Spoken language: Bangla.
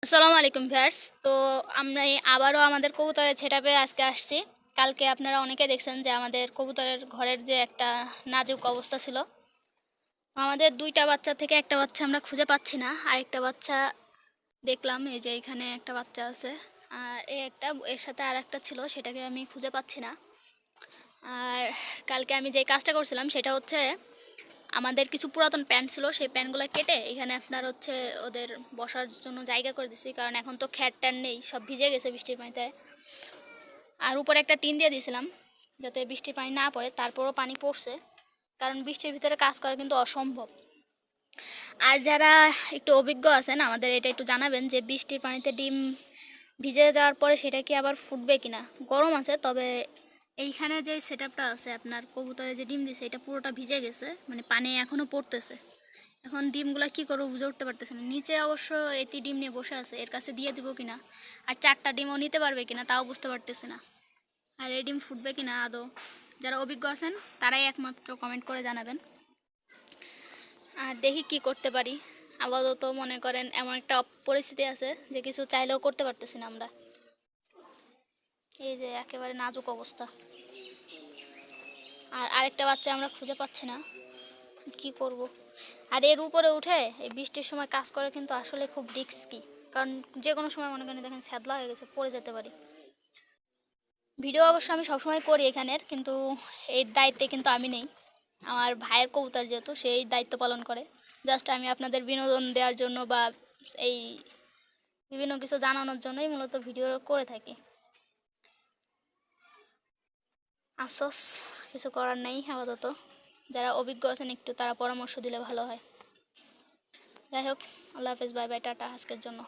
আসসালামু আলাইকুম ভিউয়ার্স। তো আমরা আবারও আমাদের কবুতরের সেটআপে আজকে আসছি। কালকে আপনারা অনেকে দেখছেন যে আমাদের কবুতরের ঘরের যে একটা নাজুক অবস্থা ছিল। আমাদের ২ টা বাচ্চা থেকে একটা বাচ্চা আমরা খুঁজে পাচ্ছি না। আরেকটা বাচ্চা দেখলাম, এই যে এখানে একটা বাচ্চা আছে। আর এর সাথে আরেকটা ছিল, সেটাকে আমি খুঁজে পাচ্ছি না। আর কালকে আমি যে কাজটা করছিলাম সেটা হচ্ছে, আমাদের কিছু পুরাতন প্যান্ট ছিল, সেই প্যান্টগুলো কেটে এখানে আপনার হচ্ছে ওদের বসার জন্য জায়গা করে দিছি। কারণ এখন তো খ্যাট ট্যান নেই, সব ভিজে গেছে বৃষ্টির পানিতে। আর উপরে একটা টিন দিয়ে দিয়েছিলাম যাতে বৃষ্টির পানি না পড়ে, তারপরও পানি পড়ছে। কারণ বৃষ্টির ভিতরে কাজ করা কিন্তু অসম্ভব। আর যারা একটু অভিজ্ঞ আছেন আমাদের এটা একটু জানাবেন যে বৃষ্টির পানিতে ডিম ভিজে যাওয়ার পরে সেটা কি আবার ফুটবে কিনা। গরম আছে, তবে এইখানে যে সেটআপটা আছে আপনার কবুতরে যে ডিম দিছে এটা পুরোটা ভিজে গেছে, মানে পানি এখনো পড়তেছে। এখন ডিমগুলা কি করবো বুঝে উঠতে পারতেছে না। নিচে অবশ্য এটি ডিম নিয়ে বসে আছে, এর কাছে দিয়ে দিব কিনা আর 4টা ডিমও নিতে পারবে কিনা তাও বুঝতে পারতেছি না। আর এই ডিম ফুটবে কিনা আদৌ, যারা অভিজ্ঞ আছেন তারাই একমাত্র কমেন্ট করে জানাবেন। আর দেখি কি করতে পারি। আপাতত মনে করেন এমন একটা পরিস্থিতি আছে যে কিছু চাইলেও করতে পারতেছি না আমরা। এই যে একেবারে নাজুক অবস্থা। আর আরেকটা বাচ্চা আমরা খুঁজে পাচ্ছি না, কি করব। আর এর উপরে উঠে এই বৃষ্টির সময় কাজ করে কিন্তু আসলে খুব রিস্কি। কারণ যে কোনো সময় মনে করেন দেখেন ছ্যাদলা হয়ে গেছে, পড়ে যেতে পারি। ভিডিও অবশ্য আমি সবসময় করি এখানের, কিন্তু এই দায়িত্বে কিন্তু আমি নেই। আমার ভাইয়ের কবুতর যেহেতু সেই দায়িত্ব পালন করে। জাস্ট আমি আপনাদের বিনোদন দেওয়ার জন্য বা এই বিভিন্ন কিছু জানানোর জন্যই মূলত ভিডিও করে থাকি। আফসোস, কিছু করার নেই আপাতত। যারা অভিজ্ঞ আছেন একটু তারা পরামর্শ দিলে ভালো হয়। যাই হোক, আল্লাহ হাফেজ, বাই বাই, টাটা আজকের জন্য।